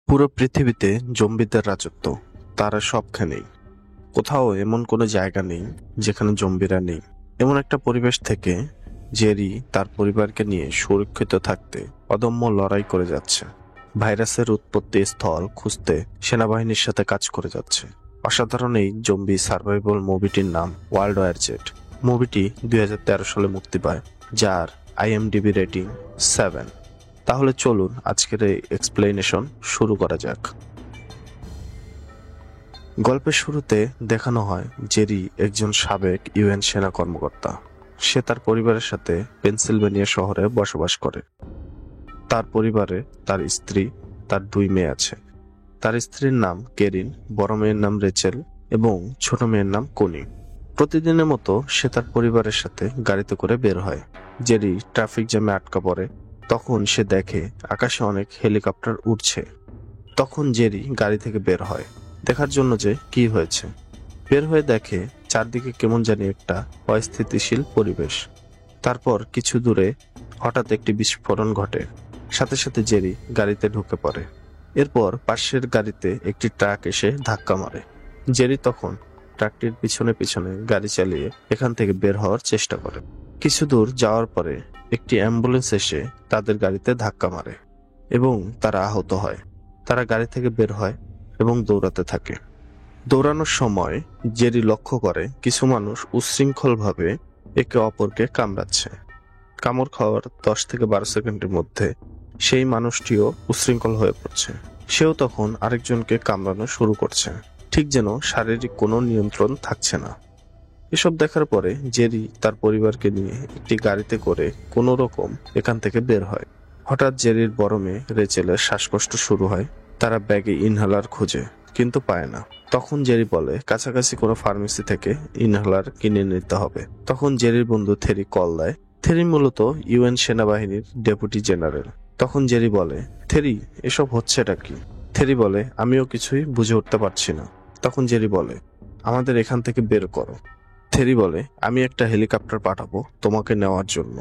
পুরো পৃথিবীতে জম্বিদের রাজত্ব। তারা সবখানেই। কোথাও এমন কোনো জায়গা নেই যেখানে জম্বিরা নেই। এমন একটা পরিবেশ থেকে জেরি তার পরিবারকে নিয়ে সুরক্ষিত থাকতে অদম্য লড়াই করে যাচ্ছে। ভাইরাসের উৎপত্তি স্থল খুঁজতে সেনাবাহিনীর সাথে কাজ করে যাচ্ছে। অসাধারণ এই জম্বি সার্ভাইভাল মুভিটির নাম ওয়ার্ল্ড ওয়ার জেড। মুভিটি 2013 সালে মুক্তি পায়, যার IMDb রেটিং 7। তাহলে চলুন আজকের এই এক্সপ্লেনেশন শুরু করা যাক। গল্পের শুরুতে দেখানো হয় জেরি একজন সাবেক UN সেনা কর্মকর্তা। সে তার পরিবারের সাথে পেনসিলভেনিয়া শহরে বসবাস করে। তার পরিবারে তার স্ত্রী, তার 2 মেয়ে আছে। তার স্ত্রীর নাম কেরিন, বড় মেয়ের নাম রেচেল এবং ছোট মেয়ের নাম কোনি। প্রতিদিনের মতো সে তার পরিবারের সাথে গাড়িতে করে বের হয়। জেরি ট্রাফিক জ্যামে আটকা পড়ে। তখন সে দেখে আকাশে অনেক হেলিকপ্টার উড়ছে। তখন জেরি গাড়ি থেকে বের হয় দেখার জন্য যে কি হয়েছে। বের হয়ে দেখে চারদিকে কেমন জানি একটা অস্থিতিশীল পরিবেশ। তারপর কিছু দূরে হঠাৎ একটি বিস্ফোরণ ঘটে। সাথে সাথে জেরি গাড়িতে ঢুকে পড়ে। এরপর পাশের গাড়িতে একটি ট্রাক এসে ধাক্কা মারে। জেরি তখন ট্রাকটির পিছনে পিছনে গাড়ি চালিয়ে এখান থেকে বের হওয়ার চেষ্টা করে। কিছু দূর যাওয়ার পরে একটি অ্যাম্বুলেন্স এসে তাদের গাড়িতে ধাক্কা মারে এবং তারা আহত হয়। তারা গাড়ি থেকে বের হয় এবং দৌড়াতে থাকে। দৌড়ানোর সময় জেরি লক্ষ্য করে কিছু মানুষ উচ্ছৃঙ্খলভাবে একে অপরকে কামড়াচ্ছে। কামড় খাওয়ার 10 থেকে 12 সেকেন্ডের মধ্যে সেই মানুষটিও উচ্ছৃঙ্খল হয়ে পড়ছে। সেও তখন আরেকজনকে কামড়ানো শুরু করছে, ঠিক যেন শারীরিক কোনো নিয়ন্ত্রণ থাকছে না। এসব দেখার পরে জেরি তার পরিবারকে নিয়ে একটি গাড়িতে করে কোনো রকম এখান থেকে বের হয়। হঠাৎ জেরির বড় মেয়ে রেচেলের শ্বাসকষ্ট শুরু হয়। তারা ব্যাগে ইনহেলার খোঁজে কিন্তু পায় না। তখন জেরি বলে কাছাকাছি কোনো ফার্মেসি থেকে ইনহেলার কিনে নিতে হবে। তখন জেরির বন্ধু থেরি কল দেয়। থেরি মূলত UN সেনাবাহিনীর ডেপুটি জেনারেল। তখন জেরি বলে, থেরি, এসব হচ্ছেটা কি? থেরি বলে, আমিও কিছুই বুঝে উঠতে পারছি না। তখন জেরি বলে, আমাদের এখান থেকে বের করো। থেরি বলে, আমি একটা হেলিকপ্টার পাঠাবো তোমাকে নেওয়ার জন্য।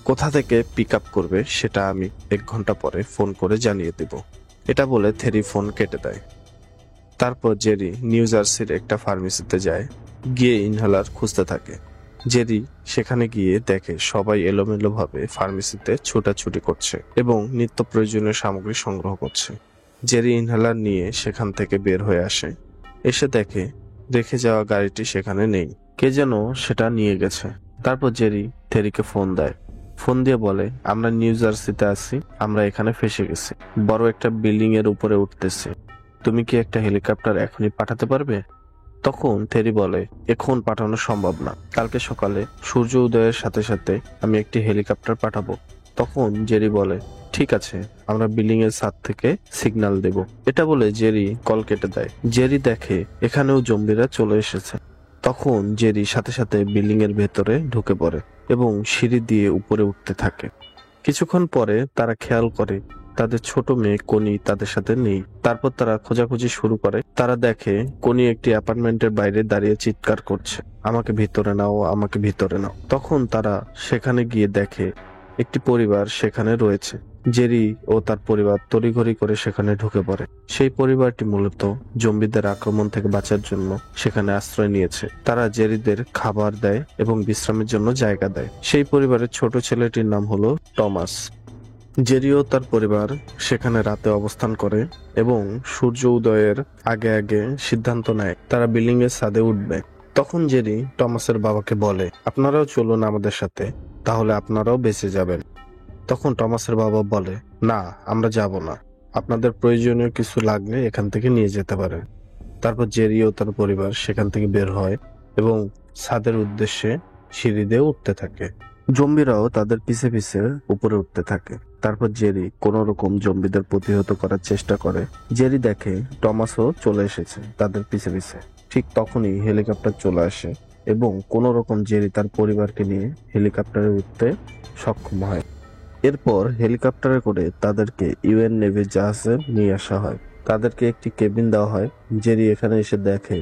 কোথা থেকে পিক আপ করবে সেটা আমি 1 ঘন্টা পরে ফোন করে জানিয়ে দেব। এটা বলে থেরি ফোন কেটে দেয়। তারপর জেরি নিউ জার্সির একটা ফার্মেসিতে যায়, গিয়ে ইনহেলার খুঁজতে থাকে। জেরি সেখানে গিয়ে দেখে সবাই এলোমেলোভাবে ফার্মেসিতে ছোটাছুটি করছে এবং নিত্য প্রয়োজনীয় সামগ্রী সংগ্রহ করছে। জেরি ইনহেলার নিয়ে সেখান থেকে বের হয়ে আসে। এসে দেখে রেখে যাওয়া গাড়িটি সেখানে নেই, কে যেন সেটা নিয়ে গেছে। তারপর জেরি থেরিকে ফোন দেয়। ফোন দিয়ে বলে, আমরা নিউ জার্সিতে আছি, আমরা এখানে ফেসে গেছি, বড় একটা বিল্ডিং এর উপরে উঠতেছি। তুমি কি একটা হেলিকপ্টার এখনই পাঠাতে পারবে? তখন থেরি বলে, এখন পাঠানো সম্ভব না, কালকে সকালে সূর্য উদয়ের সাথে সাথে আমি একটি হেলিকপ্টার পাঠাবো। তখন জেরি বলে, ঠিক আছে, আমরা বিল্ডিং এর ছাদ থেকে সিগন্যাল দেব। এটা বলে জেরি কল কেটে দেয়। জেরি দেখে এখানেও জম্বিরা চলে এসেছে। তখন জেরি সাথে সাথে বিল্ডিং এর ভেতরে ঢুকে পড়ে এবং সিঁড়ি দিয়ে উপরে উঠতে থাকে। কিছুক্ষণ পরে তারা খেয়াল করে তাদের ছোট মেয়ে কোনি তাদের সাথে নেই। তারপর তারা খোঁজাখুঁজি শুরু করে। তারা দেখে কোনি একটি অ্যাপার্টমেন্টের বাইরে দাঁড়িয়ে চিৎকার করছে, আমাকে ভিতরে নাও, আমাকে ভিতরে নাও। তখন তারা সেখানে গিয়ে দেখে একটি পরিবার সেখানে রয়েছে। জেরি ও তার পরিবার তড়িঘড়ি করে সেখানে ঢুকে পড়ে। সেই পরিবারটি মূলত জম্বিদের আক্রমণ থেকে বাঁচার জন্য সেখানে আশ্রয় নিয়েছে। তারা জেরিদের খাবার দেয় এবং বিশ্রামের জন্য জায়গা দেয়। সেই পরিবারের ছোট ছেলেটির নাম হলো টমাস। জেরি ও তার পরিবার সেখানে রাতে অবস্থান করে এবং সূর্য উদয়ের আগে আগে সিদ্ধান্ত নেয় তারা বিল্ডিং এর ছাদে উঠবে। তখন জেরি টমাসের বাবাকে বলে, আপনারাও চলুন আমাদের সাথে, তাহলে আপনারাও বেঁচে যাবেন। তখন টমাসের বাবা বলে, না, আমরা যাব না, আপনাদের প্রয়োজনীয় কিছু লাগলে এখান থেকে নিয়ে যেতে পারেন। তারপর জেরি ও তার পরিবার সেখান থেকে বের হয় এবং ছাদের উদ্দেশ্যে সিঁড়ি দিয়ে উঠতে থাকে। জম্বিরাও তাদের পিছে পিছে উপরে উঠতে থাকে। তারপর জেরি কোনো রকম জম্বিদের প্রতিহত করার চেষ্টা করে। জেরি দেখে টমাসও চলে এসেছে তাদের পিছে পিছে। ঠিক তখনই হেলিকপ্টার চলে আসে এবং কোনো রকম জেরি তার পরিবারকে নিয়ে হেলিকপ্টারে উঠতে সক্ষম হয়। এরপর হেলিকপ্টারে করে তাদেরকে UN নেভির জাহাজে নিয়ে আসা হয়। তাদেরকে একটি কেবিন দেওয়া হয়। জেরি এখানে এসে দেখে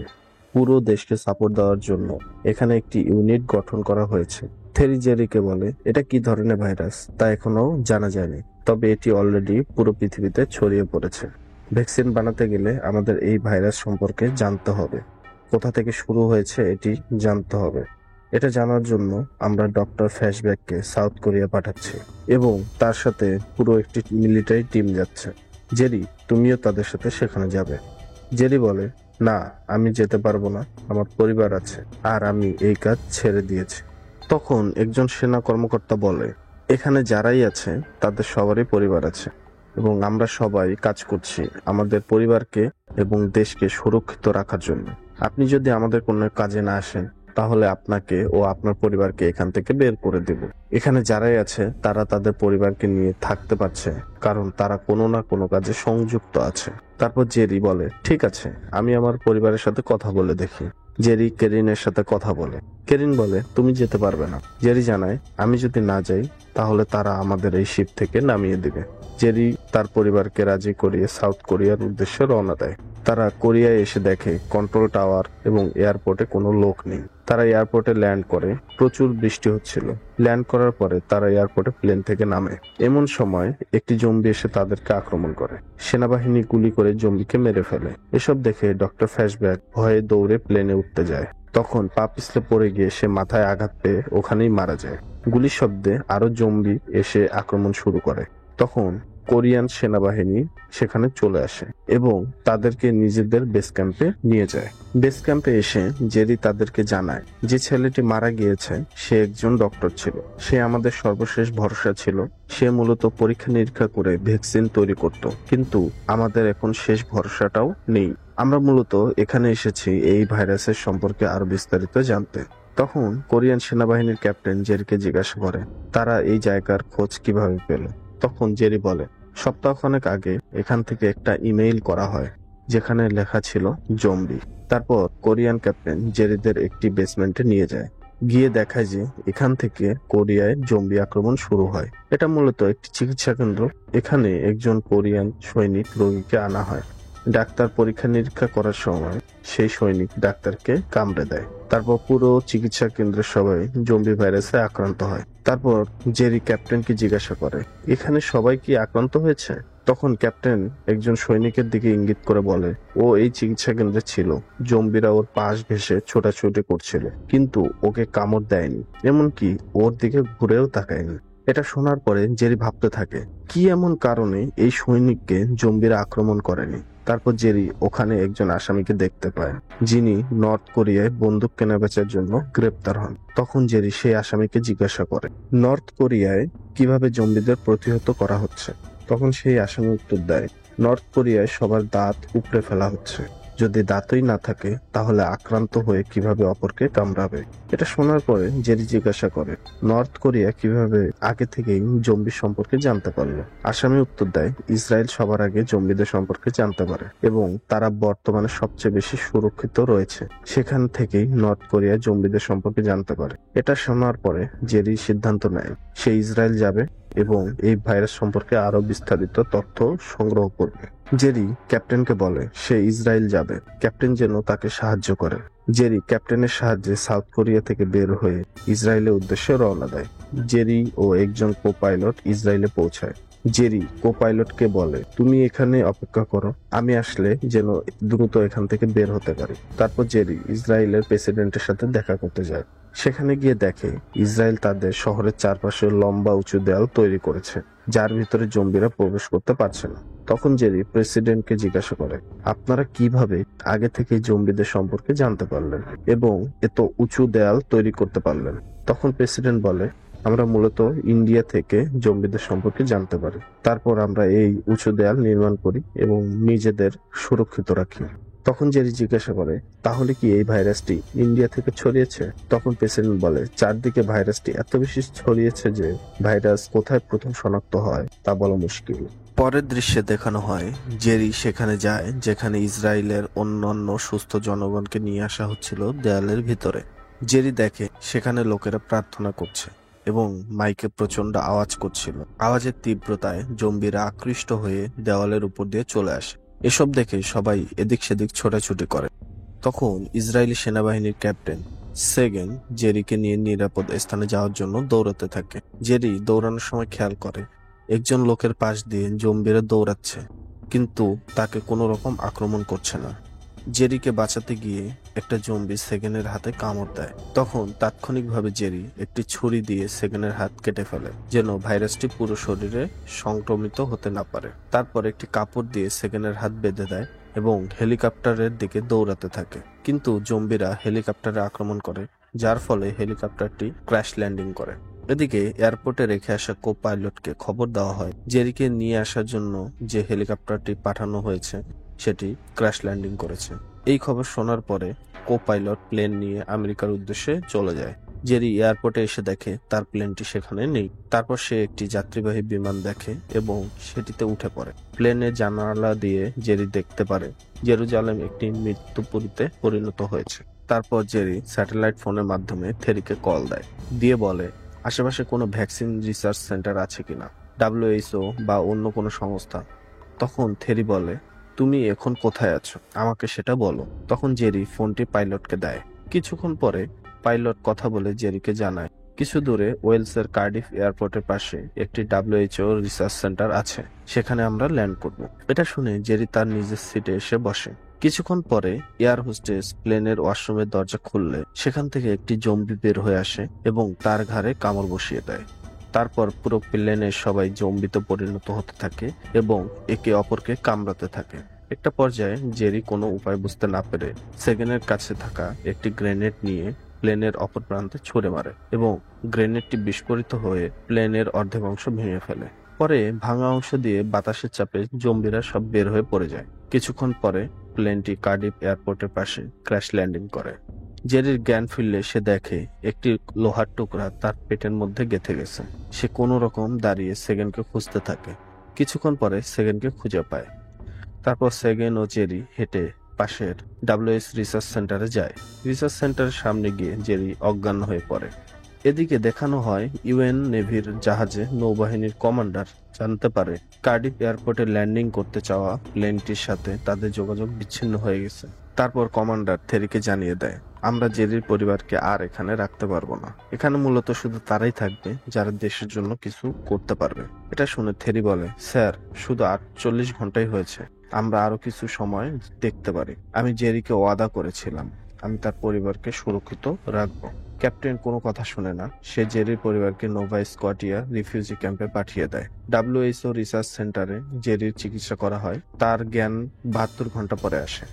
পুরো দেশকে সাপোর্ট দেওয়ার জন্য এখানে একটি ইউনিট গঠন করা হয়েছে। থেরি জেরিকে বলে, এটা কি ধরনের ভাইরাস তা এখনো জানা যায়নি, তবে এটি অলরেডি পুরো পৃথিবীতে ছড়িয়ে পড়েছে। ভ্যাকসিন বানাতে গেলে আমাদের এই ভাইরাস সম্পর্কে জানতে হবে, কোথা থেকে শুরু হয়েছে এটি জানতে হবে। এটা জানার জন্য আমরা ডক্টর ফ্যাশব্যাককে সাউথ কোরিয়া পাঠাচ্ছি এবং তার সাথে পুরো একটি মিলিটারি টিম যাচ্ছে। জেরি, তুমিও তাদের সাথে সেখানে যাবে। জেরি বলে, না, আমি যেতে পারবো না, আমার পরিবার আছে আর আমি এই কাজ ছেড়ে দিয়েছি। তখন একজন সেনা কর্মকর্তা বলে, এখানে যারাই আছে তাদের সবারই পরিবার আছে এবং আমরা সবাই কাজ করছি আমাদের পরিবারকে এবং দেশকে সুরক্ষিত রাখার জন্য। আপনি যদি আমাদের কোনো কাজে না আসেন তাহলে আপনাকে ও আপনার পরিবারকে এখান থেকে বের করে দেব। এখানে যারাই আছে তারা তাদের পরিবারকে নিয়ে থাকতে পারছে কারণ তারা কোনো না কোনো কাজে সংযুক্ত আছে। তারপর জেরি বলে, ঠিক আছে, আমি আমার পরিবারের সাথে কথা বলে দেখি। জেরি কেরিনের সাথে কথা বলে। কেরিন বলে, তুমি যেতে পারবে না। জেরি জানায়, আমি যদি না যাই তাহলে তারা আমাদের এই শিপ থেকে নামিয়ে দিবে। জেরি তার পরিবারকে রাজি করিয়ে সাউথ কোরিয়ার উদ্দেশ্যে রওনা দেয়। তারা কোরিয়ায় এসে দেখে কন্ট্রোল টাওয়ার এবং এয়ারপোর্টে কোনো লোক নেই। তারা এয়ারপোর্টে ল্যান্ড করে। প্রচুর বৃষ্টি হচ্ছিল। ল্যান্ড করার পরে তারা এয়ারপোর্টে প্লেন থেকে নামে। এমন সময় একটি জম্বি এসে তাদেরকে আক্রমণ করে। সেনাবাহিনী গুলি করে জম্বিকে মেরে ফেলে। এসব দেখে ডক্টর ফ্যাশব্যাক ভয়ে দৌড়ে প্লেনে উঠতে যায়। তখন পা পিছলে পড়ে গিয়ে সে মাথায় আঘাত পেয়ে ওখানেই মারা যায়। গুলির শব্দে আরো জম্বি এসে আক্রমণ শুরু করে। তখন কোরিয়ান সেনাবাহিনী সেখানে চলে আসে এবং তাদেরকে নিজেদের বেস ক্যাম্পে নিয়ে যায়। বেস ক্যাম্পে এসে জেরি তাদেরকে জানায় যে ছেলেটি মারা গিয়েছে সে একজন ডক্টর ছিল, সে আমাদের সর্বশেষ ভরসা ছিল। সে মূলত পরীক্ষা নিরীক্ষা করে ভ্যাকসিন তৈরি করত, কিন্তু আমাদের এখন শেষ ভরসাটাও নেই। আমরা মূলত এখানে এসেছি এই ভাইরাসের সম্পর্কে আরো বিস্তারিত জানতে। তখন কোরিয়ান সেনাবাহিনীর ক্যাপ্টেন জেরিকে জিজ্ঞাসা করে, তারা এই জায়গার খোঁজ কিভাবে পেল? তখন জেরি বলে, সপ্তাহখানেক আগে এখান থেকে একটা ইমেইল করা হয় যেখানে লেখা ছিল জম্বি। তারপর কোরিয়ান ক্যাপ্টেন জেরিদের একটি বেসমেন্টে নিয়ে যায়। গিয়ে দেখায় যে এখান থেকে কোরিয়ায় জম্বি আক্রমণ শুরু হয়। এটা মূলত একটি চিকিৎসা কেন্দ্র। এখানে একজন কোরিয়ান সৈনিক রোগীকে আনা হয়। ডাক্তার পরীক্ষা নিরীক্ষা করার সময় সেই সৈনিক ডাক্তারকে কামড়ে দেয়। তারপর পুরো চিকিৎসা কেন্দ্রের সবাই জম্বি ভাইরাসে আক্রান্ত হয়। তারপর জেরি ক্যাপ্টেনকে জিজ্ঞাসা করে, এখানে সবাই কি আক্রান্ত হয়েছে? তখন ক্যাপ্টেন একজন সৈনিকের দিকে ইঙ্গিত করে বলে, ও এই চিকিৎসা কেন্দ্রে ছিল। জম্বিরা ওর পাশ ঘেঁষে ছোটাছুটি করছিল, কিন্তু ওকে কামড় দেয়নি, এমনকি ওর দিকে ঘুরেও তাকায়নি। এটা শোনার পরে জেরি ভাবতে থাকে, কি এমন কারণে এই সৈনিককে জম্বিরা আক্রমণ করেনি। তারপর জেরি ওখানে একজন আসামিকে দেখতে পায় যিনি নর্থ কোরিয়ায় বন্দুক কেনাবেচার জন্য গ্রেপ্তার হন। তখন জেরি সেই আসামিকে জিজ্ঞাসা করে, নর্থ কোরিয়ায় কিভাবে জম্বিদের প্রতিহত করা হচ্ছে? তখন সেই আসামি উত্তর দেয়, নর্থ কোরিয়ায় সবার দাঁত উপড়ে ফেলা হচ্ছে। যদি দাঁতই না থাকে তাহলে আক্রান্ত হয়ে কিভাবে অপরকে কামড়াবে? এটা শোনার পরে জেরি জিজ্ঞাসা করে, নর্থ কোরিয়া কিভাবে আগে থেকেই জম্বি সম্পর্কে জানতে পারলো? আসামি উত্তর দেয়, ইসরায়েল সবার আগে জম্বিদের সম্পর্কে জানতে পারে এবং তারা বর্তমানে সবচেয়ে বেশি সুরক্ষিত রয়েছে। সেখান থেকেই নর্থ কোরিয়া জম্বিদের সম্পর্কে জানতে পারে। এটা শোনার পরে জেরি সিদ্ধান্ত নেয় সে ইসরায়েল যাবে এবং এই ভাইরাস সম্পর্কে আরো বিস্তারিত তথ্য সংগ্রহ করবে। জেরি ক্যাপ্টেনকে বলে সে ইসরায়েল যাবে, ক্যাপ্টেন যেন তাকে সাহায্য করে। জেরি ক্যাপ্টেনের সাহায্যে সাউথ কোরিয়া থেকে বের হয়ে ইসরায়েলের উদ্দেশ্যে রওনা দেয়। জেরি ও একজন কো পাইলট ইসরায়েলে পৌঁছায়। জেরি কো পাইলটকে বলে, তুমি এখানে অপেক্ষা করো, আমি আসলে যেন দ্রুত এখান থেকে বের হতে পারি। তারপর জেরি ইসরায়েলের প্রেসিডেন্টের সাথে দেখা করতে যায়। সেখানে গিয়ে দেখে ইসরায়েল তাদের শহরের চারপাশে লম্বা উঁচু দেয়াল তৈরি করেছে, যার ভিতরে জম্বিরা প্রবেশ করতে পারছে না। তখন জেরি প্রেসিডেন্টকে জিজ্ঞাসা করে, আপনারা কিভাবে আগে থেকে জম্বিদের সম্পর্কে জানতে পারলেন এবং এত উঁচু দেয়াল তৈরি করতে পারলেন? তখন প্রেসিডেন্ট বলে, আমরা মূলত ইন্ডিয়া থেকে জম্বিদের সম্পর্কে জানতে পারি, তারপর আমরা এই উঁচু দেয়াল নির্মাণ করি এবং নিজেদের সুরক্ষিত রাখি। তখন জেরি জিজ্ঞাসা করে, তাহলে কি এই ভাইরাসটি ইন্ডিয়া থেকে ছড়িয়েছে? তখন প্রেসিডেন্ট বলে, চারদিকে ভাইরাসটি এত বেশি ছড়িয়েছে যে ভাইরাস কোথায় প্রথম শনাক্ত হয় তা বলা মুশকিল। পরের দৃশ্যে দেখানো হয় জেরি সেখানে যায় যেখানে ইসরায়েলের অন্যান্য সুস্থ জনগণকে নিয়ে আসা হচ্ছিল দেয়ালের ভিতরে। জেরি দেখে সেখানে লোকেরা প্রার্থনা করছে এবং মাইকে প্রচন্ড আওয়াজ করছিল। আওয়াজের তীব্রতায় জম্বিরা আকৃষ্ট হয়ে দেওয়ালের উপর দিয়ে চলে আসে। এসব দেখে সবাই এদিক সেদিক ছোটাছুটি করে। তখন ইসরায়েলি সেনাবাহিনীর ক্যাপ্টেন সেগেন জেরিকে নিয়ে নিরাপদ স্থানে যাওয়ার জন্য দৌড়াতে থাকে। জেরি দৌড়ানোর সময় খেয়াল করে একজন লোকের পাশ দিয়ে জম্বিরা দৌড়াচ্ছে, কিন্তু তাকে কোনো রকম আক্রমণ করছে না। জেরিকে বাঁচাতে গিয়ে একটা জম্বি সেগেনের হাতে কামড় দেয়। তখন তাৎক্ষণিকভাবে জেরি একটি ছুরি দিয়ে সেগেনের হাত কেটে ফেলে, যেন ভাইরাসটি পুরো শরীরে সংক্রমিত হতে না পারে। তারপর একটি কাপড় দিয়ে সেগেনের হাত বেঁধে দেয় এবং হেলিকপ্টারের দিকে দৌড়াতে থাকে। কিন্তু জম্বিরা হেলিকপ্টারে আক্রমণ করে, যার ফলে হেলিকপ্টারটি ক্র্যাশ ল্যান্ডিং করে। এদিকে এয়ারপোর্টে রেখে আসা কো পাইলটকে খবর দেওয়া হয় জেরিকে নিয়ে আসার জন্য যে হেলিকপ্টারটি পাঠানো হয়েছে সেটি ক্র্যাশ ল্যান্ডিং করেছে। এই খবর শোনার পরে কো পাইলট প্লেন নিয়ে আমেরিকার উদ্দেশ্যে চলে যায়। জেরি এয়ারপোর্টে এসে দেখে তার প্লেনটি সেখানে নেই। তারপর সে একটি যাত্রীবাহী বিমান দেখে এবং সেটিতে উঠে পড়ে। প্লেনের জানালা দিয়ে জেরি দেখতে পারে জেরুজালেম একটি মৃত্যুপুরীতে পরিণত হয়েছে। তারপর জেরি স্যাটেলাইট ফোনের মাধ্যমে থেরিকে কল দেয়, দিয়ে বলে আশেপাশে কোনো ভ্যাকসিন রিসার্চ সেন্টার আছে কিনা, WHO বা অন্য কোনো সংস্থা। তখন থেরি বলে, তুমি এখন কোথায় আছো, আমাকে সেটা বলো। তখন জেরি ফোনটি পাইলটকে দেয়। কিছুক্ষণ পরে পাইলট কথা বলে জেরিকে জানায় কিছু দূরে ওয়েলসের কার্ডিফ এয়ারপোর্টের পাশে একটি WHO রিসার্চ সেন্টার আছে, সেখানে আমরা ল্যান্ড করব। এটা শুনে জেরি তার নিজের সিটে এসে বসে। কিছুক্ষণ পরে এয়ার হোস্টেস প্লেনের ওয়াশরুমের দরজা খুললে সেখান থেকে একটি জম্বি বের হয়ে আসে এবং তার ঘাড়ে কামড় বসিয়ে দেয়। তারপর পুরো প্লেনের সবাই জম্বিতে পরিণত হতে থাকে এবং একে অপরকে কামড়াতে থাকে। একটা পর্যায়ে জেরি কোনো উপায় বুঝতে না পেরে সেগেনের কাছে থাকা একটি গ্রেনেড নিয়ে প্লেনের অপর প্রান্তে ছুড়ে মারে এবং গ্রেনেডটি বিস্ফোরিত হয়ে প্লেনের অর্ধেক অংশ ভেঙে ফেলে। পরে ভাঙা অংশ দিয়ে বাতাসের চাপে জম্বিরা সব বের হয়ে পড়ে যায়। কিছুক্ষণ পরে প্লেনটি কার্ডিফ এয়ারপোর্টের পাশে ক্র্যাশ ল্যান্ডিং করে। জেরির জ্ঞান ফিরলে সে দেখে একটি লোহার টুকরা তার পেটের মধ্যে গেঁথে গেছে। সে কোনো রকম দাঁড়িয়ে সেগেনকে খুঁজতে থাকে। কিছুক্ষণ পরে সেগেনকে খুঁজে পায়। তারপর সেগেন ও জেরি হেঁটে পাশের WS রিসার্চ সেন্টারে যায়। রিসার্চ সেন্টারের সামনে গিয়ে জেরি অজ্ঞান হয়ে পড়ে। এদিকে দেখানো হয় UN নেভির জাহাজে নৌবাহিনীর কমান্ডার জানতে পারে কার্ডিফ এয়ারপোর্টে ল্যান্ডিং করতে চাওয়া প্লেনটির সাথে তাদের যোগাযোগ বিচ্ছিন্ন হয়ে গেছে। তারপর কমান্ডার থেরিকে জানিয়ে দেয়, আমরা জেরির পরিবারকে আর এখানে রাখতে পারবো না। এখানে মূলত শুধু তারাই থাকবে যারা দেশের জন্য কিছু করতে পারবে। এটা শুনে থেরি বলে, স্যার শুধু 48 ঘন্টাই হয়েছে, আমরা আরো কিছু সময় দেখতে পারি। আমি জেরিকে ওয়াদা করেছিলাম আমি তার পরিবারকে সুরক্ষিত রাখবো। ক্যাপ্টেন কোনো কথা শুনে না। সে জেরির পরিবারকে নোভা স্কটিয়া রিফিউজি ক্যাম্পে পাঠিয়ে দেয়। WHO রিসার্চ সেন্টারে জেরির চিকিৎসা করা হয়। তার জ্ঞান 72 ঘন্টা পরে আসে।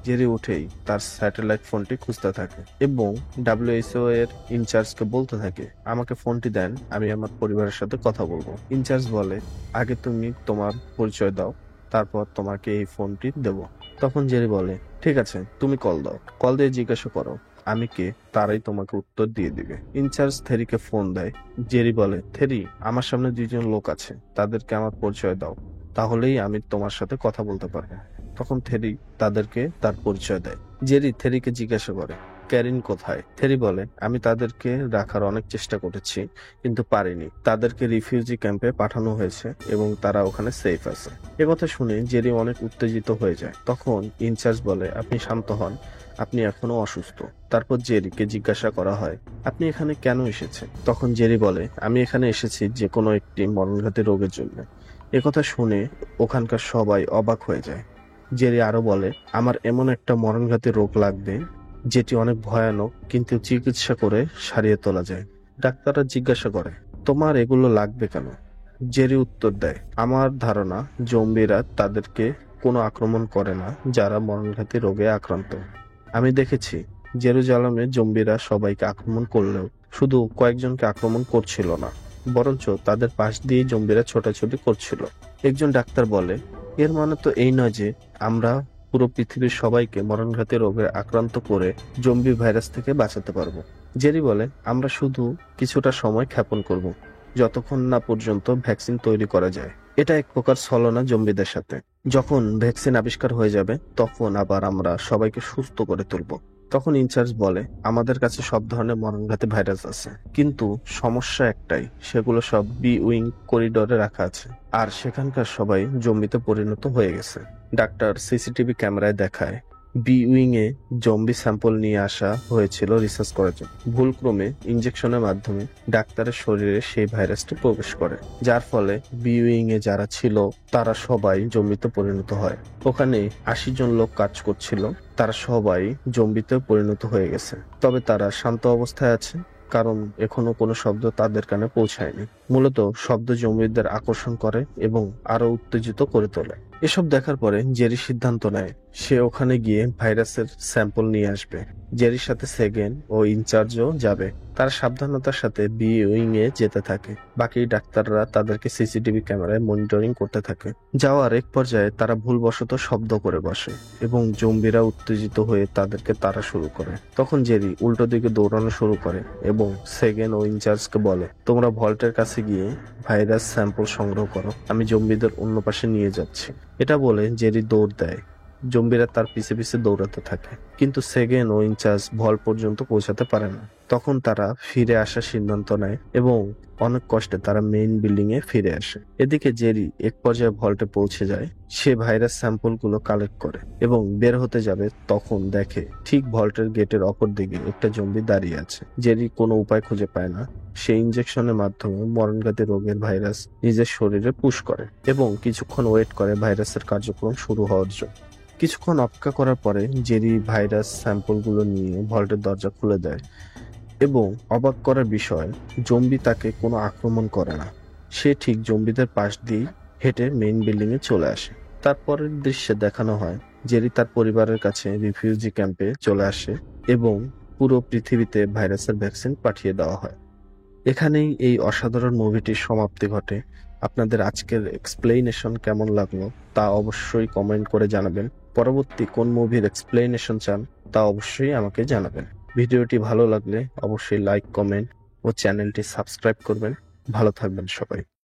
জেরি উঠেই তার স্যাটেলাইট ফোনটি খুঁজতে থাকে এবং WHO এর ইনচার্জকে বলতে থাকে, আমাকে ফোনটি দেন, আমি আমার পরিবারের সাথে কথা বলবো। ইনচার্জ বলে, আগে তুমি তোমার পরিচয় দাও, তারপর তোমাকে এই ফোনটি দেব। তখন জেরি বলে, ঠিক আছে, তুমি কল দাও, কল দিয়ে জিজ্ঞাসা করো আমি কে, তারাই তোমাকে উত্তর দিয়ে দিবে। ইনচার্জ থেরিকে ফোন দেয়। জেরি বলে, থেরি, আমার সামনে 2জন লোক আছে, তাদেরকে আমার পরিচয় দাও, তাহলেই আমি তোমার সাথে কথা বলতে পারবো। তখন থেরি তাদেরকে তার পরিচয় দেয়। জেরি থেরিকে জিজ্ঞাসা করে, ক্যারিন কোথায়? থেরি বলে, আমি তাদেরকে রাখার অনেক চেষ্টা করেছি কিন্তু পারিনি। তাদেরকে রিফিউজি ক্যাম্পে পাঠানো হয়েছে এবং তারা ওখানে সেফ আছে। একথা শুনে জেরি অনেক উত্তেজিত হয়ে যায়। তখন ইনচার্জ বলে, আপনি শান্ত হন, আপনি এখনো অসুস্থ। তারপর জেরিকে জিজ্ঞাসা করা হয়, আপনি এখানে কেন এসেছেন? তখন জেরি বলে, আমি এখানে এসেছি যে কোনো একটি মরণঘাতী রোগের জন্য। একথা শুনে ওখানকার সবাই অবাক হয়ে যায়। জেরি আরো বলে, আমার এমন একটা মরণঘাতী রোগ লাগবে যেটি অনেক ভয়ানক কিন্তু চিকিৎসা করে সারিয়ে তোলা যায়। ডাক্তাররা জিজ্ঞাসা করে, তোমার এগুলো লাগবে কেন? জেরি উত্তর দেয়, আমার ধারণা জম্বিরা তাদেরকে কোনো আক্রমণ করে না যারা মরণঘাতী রোগে আক্রান্ত। আমি দেখেছি জেরুজালেমে জম্বিরা সবাইকে আক্রমণ করলেও শুধু কয়েকজনকে আক্রমণ করছিল না, বরঞ্চ তাদের পাশ দিয়ে জম্বিরা ছোটাছুটি করছিল। একজন ডাক্তার বলে, এর মানে তো এই নয় যে আমরা পুরো পৃথিবীর সবাইকে মরণঘাতী রোগে আক্রান্ত করে জম্বি ভাইরাস থেকে বাঁচাতে পারবো। জেরি বলে, আমরা শুধু কিছুটা সময় ক্ষেপণ করব, যতক্ষণ না পর্যন্ত ভ্যাকসিন তৈরি করা যায়। এটা এক প্রকার ছলনা জম্বিদের সাথে। যখন ভ্যাকসিন আবিষ্কার হয়ে যাবে তখন আবার আমরা সবাইকে সুস্থ করে তুলব। তখন ইনচার্জ বলে, আমাদের কাছে সব ধরনের মরণঘাতী ভাইরাস আছে, কিন্তু সমস্যা একটাই, সেগুলো সব বি উইং করিডোরে রাখা আছে আর সেখানকার সবাই জম্বিতে পরিণত হয়ে গেছে। ডাক্তার CCTV ক্যামেরায় দেখায় বি উইং এ জম্বি স্যাম্পল নিয়ে আসা হয়েছিল রিসার্চ করার জন্য। ভুলক্রমে ইনজেকশনের মাধ্যমে ডাক্তারের শরীরে সেই ভাইরাসটি প্রবেশ করে, যার ফলে বি উইং এ যারা ছিল তারা সবাই জম্বিতে পরিণত হয়। ওখানে 80 জন লোক কাজ করছিল, তারা সবাই জম্বিতে পরিণত হয়ে গেছে। তবে তারা শান্ত অবস্থায় আছে, কারণ এখনো কোনো শব্দ তাদের কানে পৌঁছায়নি। মূলত শব্দ জম্বিদের আকর্ষণ করে এবং আরো উত্তেজিত করে তোলে। এসব দেখার পরে জেরি সিদ্ধান্ত নেয় সে ওখানে গিয়ে ভাইরাসের স্যাম্পল নিয়ে আসবে। জেরির সাথে সেগেন ও ইনচার্জও যাবে। তারা সাবধানতার সাথে বি উইং এ যেতে থাকে। বাকি ডাক্তাররা তাদেরকে সিসিটিভি ক্যামেরায় মনিটরিং করতে থাকে। যাওয়ার এক পর্যায়ে তারা ভুলবশত শব্দ করে বসে এবং জম্বিরা উত্তেজিত হয়ে তাদেরকে তাড়া শুরু করে। তখন জেরি উল্টো দিকে দৌড়ানো শুরু করে এবং সেগেন ও ইনচার্জকে বলে, তোমরা ভল্টের কাছে গিয়ে ভাইরাস স্যাম্পল সংগ্রহ করো, আমি জম্বিদের অন্য পাশে নিয়ে যাচ্ছি। এটা বলে জেরি দৌড় দেয়। জম্বিরা তার পিছে পিছে দৌড়াতে থাকে, কিন্তু সেগেন ও ইনচার্জ ভল পর্যন্ত পৌঁছাতে পারে না। তখন তারা ফিরে আসার সিদ্ধান্ত নেয় এবং অনেক কষ্টে তারা মেইন বিল্ডিং এ ফিরে আসে। এদিকে জেরি এক পর্যায়ে ভল্টে পৌঁছে যায়। সে ভাইরাস স্যাম্পল গুলো কালেক্ট করে এবং বের হতে যাবে, তখন দেখে ঠিক ভল্টের গেটের অপর দিকে একটা জম্বি দাঁড়িয়ে আছে। জেরি কোনো উপায় খুঁজে পায় না। সে ইনজেকশনের মাধ্যমে মরণঘাতী রোগের ভাইরাস নিজের শরীরে পুশ করে এবং কিছুক্ষণ ওয়েট করে ভাইরাসের কার্যক্রম শুরু হওয়ার জন্য। কিছুক্ষণ অপেক্ষা করার পরে জেরি ভাইরাস স্যাম্পল গুলো নিয়ে ভল্টের দরজা খুলে দেয় এবং অবাক করার বিষয়, জম্বি তাকে কোনো আক্রমণ করে না। সে ঠিক জম্বিদের পাশ দিয়ে হেঁটে মেইন বিল্ডিং এ চলে আসে। তারপরের দৃশ্যে দেখানো হয় জেরি তার পরিবারের কাছে রিফিউজি ক্যাম্পে চলে আসে এবং পুরো পৃথিবীতে ভাইরাসের ভ্যাকসিন পাঠিয়ে দেওয়া হয়। এখানেই এই অসাধারণ মুভিটির সমাপ্তি ঘটে। আপনাদের আজকের এক্সপ্লেনেশন কেমন লাগলো তা অবশ্যই কমেন্ট করে জানাবেন। পরবর্তী কোন মুভির এক্সপ্লেনেশন চান তা অবশ্যই আমাকে জানাবেন। ভিডিওটি ভালো লাগলে অবশ্যই লাইক, কমেন্ট ও চ্যানেলটি সাবস্ক্রাইব করবেন। ভালো থাকবেন সবাই।